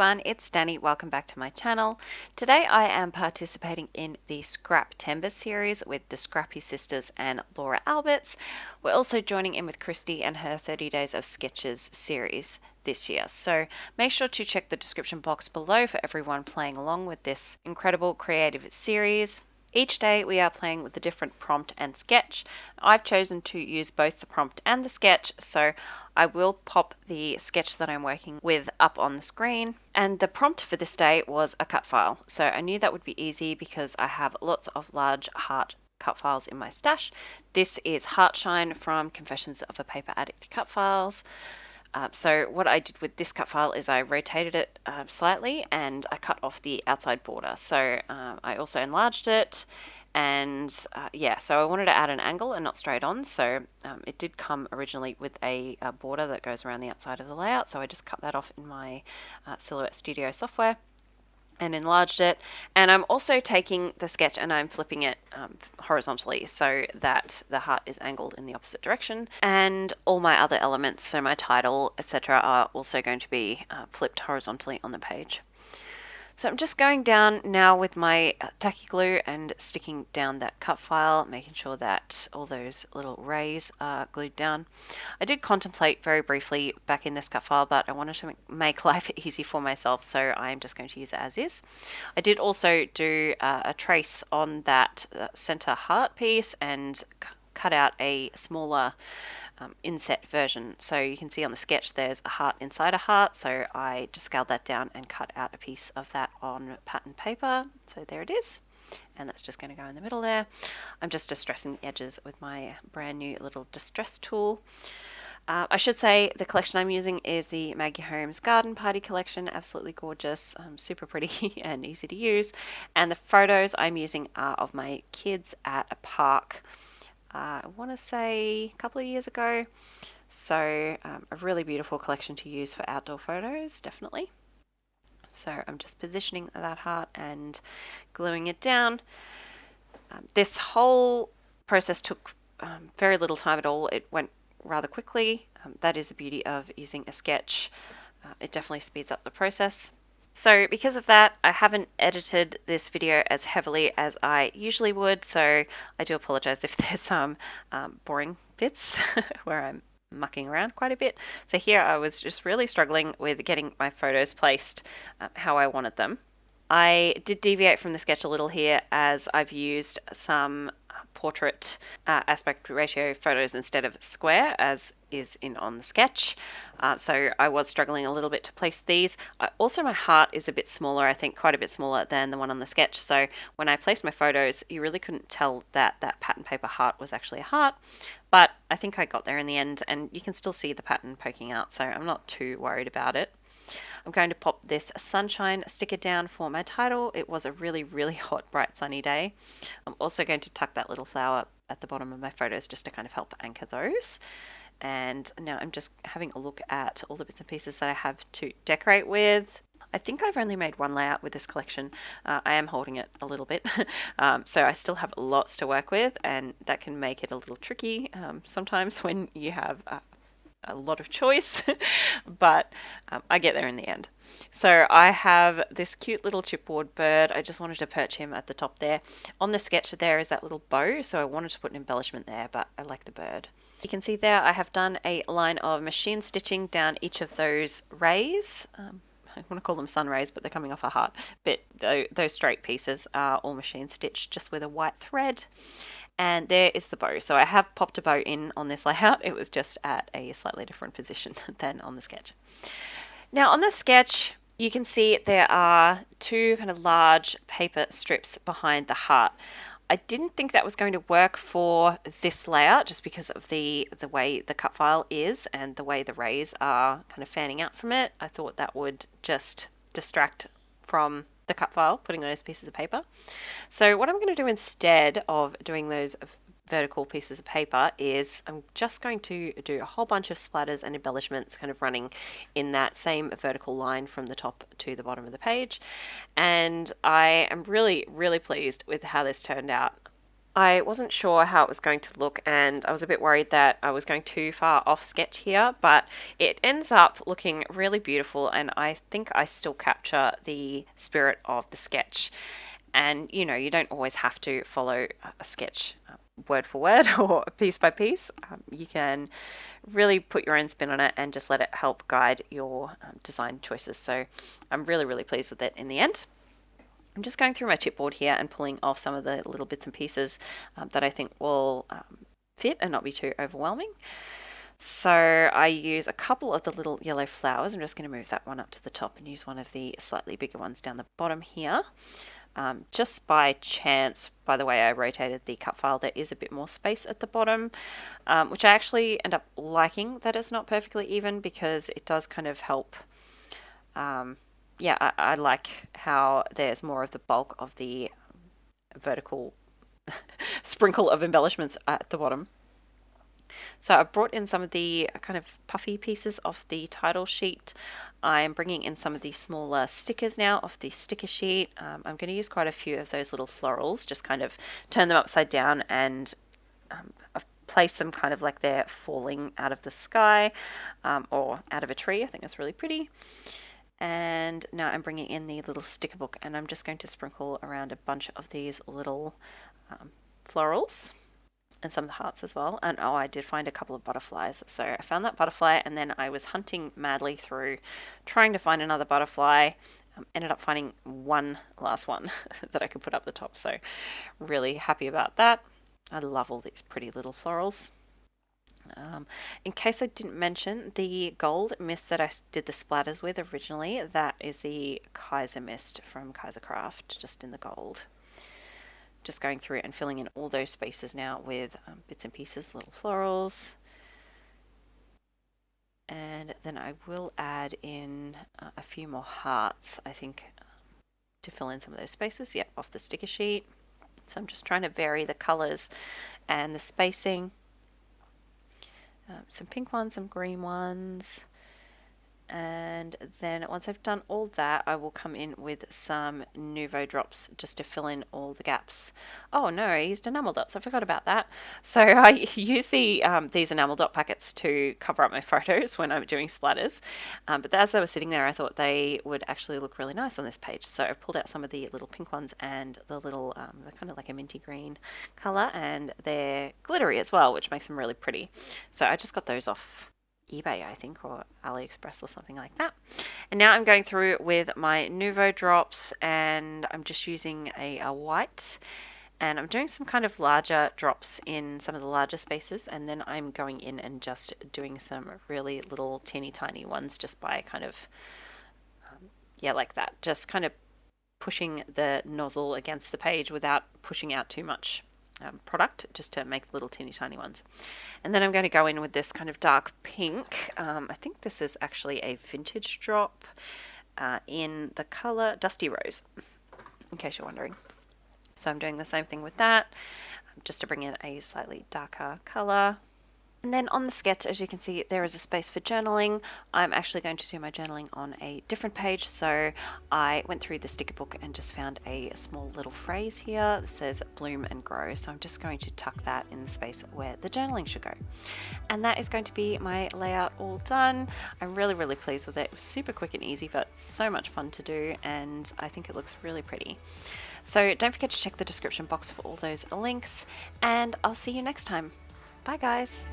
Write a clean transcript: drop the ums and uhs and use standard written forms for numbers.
everyone, it's Danny. Welcome back to my channel. Today I am participating in the Scraptember series with the Scrappy Sisters and Laura Alberts. We're also joining in with Christy and her 30 Days of Sketches series this year. So make sure to check the description box below for everyone playing along with this incredible creative series. Each day we are playing with a different prompt and sketch. I've chosen to use both the prompt and the sketch, so I will pop the sketch that I'm working with up on the screen. And the prompt for this day was a cut file. So I knew that would be easy because I have lots of large heart cut files in my stash. This is Heartshine from Confessions of a Paper Addict cut files. So what I did with this cut file is I rotated it slightly and I cut off the outside border. So I also enlarged it, and yeah, so I wanted to add an angle and not straight on. So it did come originally with a border that goes around the outside of the layout. So I just cut that off in my Silhouette Studio software and enlarged it. And I'm also taking the sketch and I'm flipping it horizontally so that the heart is angled in the opposite direction, and all my other elements, so my title, etc., are also going to be flipped horizontally on the page. So I'm just going down now with my tacky glue and sticking down that cut file, making sure that all those little rays are glued down. I did contemplate very briefly back in this cut file, but I wanted to make life easy for myself, so I'm just going to use it as is. I did also do a trace on that center heart piece and cut out a smaller inset version. So you can see on the sketch there's a heart inside a heart, so I just scaled that down and cut out a piece of that on pattern paper. So there it is, and that's just going to go in the middle there. I'm just distressing the edges with my brand new little distress tool. I should say the collection I'm using is the Maggie Holmes Garden Party collection. Absolutely gorgeous, super pretty and easy to use. And the photos I'm using are of my kids at a park, I want to say a couple of years ago. So a really beautiful collection to use for outdoor photos, definitely. So I'm just positioning that heart and gluing it down. This whole process took very little time at all. It went rather quickly. That is the beauty of using a sketch. It definitely speeds up the process. So because of that, I haven't edited this video as heavily as I usually would, so I do apologize if there's some boring bits where I'm mucking around quite a bit. So here I was just really struggling with getting my photos placed how I wanted them. I did deviate from the sketch a little here, as I've used some portrait aspect ratio photos instead of square, as is in on the sketch. So I was struggling a little bit to place these. Also, my heart is a bit smaller, I think quite a bit smaller than the one on the sketch. So when I placed my photos, you really couldn't tell that that pattern paper heart was actually a heart. But I think I got there in the end, and you can still see the pattern poking out, so I'm not too worried about it. I'm going to pop this sunshine sticker down for my title. It was a really, really hot, bright, sunny day. I'm also going to tuck that little flower at the bottom of my photos just to kind of help anchor those. And now I'm just having a look at all the bits and pieces that I have to decorate with. I think I've only made one layout with this collection. I am holding it a little bit, so I still have lots to work with, and that can make it a little tricky sometimes when you have a lot of choice, but I get there in the end. So I have this cute little chipboard bird. I just wanted to perch him at the top there. On the sketch there is that little bow, so I wanted to put an embellishment there, but I like the bird. You can see there I have done a line of machine stitching down each of those rays. I want to call them sun rays, but they're coming off a heart. But those straight pieces are all machine stitched just with a white thread. And there is the bow. So I have popped a bow in on this layout. It was just at a slightly different position than on the sketch. Now on the sketch, you can see there are two kind of large paper strips behind the heart. I didn't think that was going to work for this layout just because of the way the cut file is and the way the rays are kind of fanning out from it. I thought that would just distract from the cut file, putting those pieces of paper. So what I'm going to do instead of doing those vertical pieces of paper is I'm just going to do a whole bunch of splatters and embellishments kind of running in that same vertical line from the top to the bottom of the page. And I am really, really pleased with how this turned out. I wasn't sure how it was going to look, and I was a bit worried that I was going too far off sketch here, but it ends up looking really beautiful, and I think I still capture the spirit of the sketch. And you don't always have to follow a sketch word for word or piece by piece. You can really put your own spin on it and just let it help guide your design choices. So I'm really, really pleased with it in the end. I'm just going through my chipboard here and pulling off some of the little bits and pieces that I think will fit and not be too overwhelming. So I use a couple of the little yellow flowers. I'm just going to move that one up to the top and use one of the slightly bigger ones down the bottom here. Just by chance, by the way I rotated the cut file, there is a bit more space at the bottom, which I actually end up liking that it's not perfectly even, because it does kind of help. Yeah, I like how there's more of the bulk of the vertical sprinkle of embellishments at the bottom. So I brought in some of the kind of puffy pieces of the title sheet. I'm bringing in some of the smaller stickers now off the sticker sheet. I'm going to use quite a few of those little florals, just kind of turn them upside down, and I've placed them kind of like they're falling out of the sky or out of a tree. I think that's really pretty. And now I'm bringing in the little sticker book, and I'm just going to sprinkle around a bunch of these little florals and some of the hearts as well. And oh, I did find a couple of butterflies. So I found that butterfly, and then I was hunting madly through trying to find another butterfly. Ended up finding one last one that I could put up the top. So really happy about that. I love all these pretty little florals. In case I didn't mention, the gold mist that I did the splatters with originally, that is the Kaiser mist from Kaiser Craft, just in the gold. Just going through and filling in all those spaces now with bits and pieces, little florals. And then I will add in a few more hearts, I think, to fill in some of those spaces. Yep, off the sticker sheet. So I'm just trying to vary the colors and the spacing. Some pink ones, some green ones. And then once I've done all that, I will come in with some Nuvo drops just to fill in all the gaps. Oh no, I used enamel dots. I forgot about that. So I use these enamel dot packets to cover up my photos when I'm doing splatters. But as I was sitting there, I thought they would actually look really nice on this page. So I pulled out some of the little pink ones and the little, they're kind of like a minty green color, and they're glittery as well, which makes them really pretty. So I just got those off eBay, I think, or AliExpress or something like that. And now I'm going through with my Nuvo drops, and I'm just using a white, and I'm doing some kind of larger drops in some of the larger spaces, and then I'm going in and just doing some really little teeny tiny ones just by kind of, yeah, like that, just kind of pushing the nozzle against the page without pushing out too much product, just to make little teeny tiny ones. And then I'm going to go in with this kind of dark pink. I think this is actually a vintage drop in the color Dusty Rose, in case you're wondering. So I'm doing the same thing with that, just to bring in a slightly darker color. And then on the sketch, as you can see, there is a space for journaling. I'm actually going to do my journaling on a different page. So I went through the sticker book and just found a small little phrase here that says bloom and grow. So I'm just going to tuck that in the space where the journaling should go. And that is going to be my layout all done. I'm really, really pleased with it. It was super quick and easy, but so much fun to do. And I think it looks really pretty. So don't forget to check the description box for all those links. And I'll see you next time. Bye guys.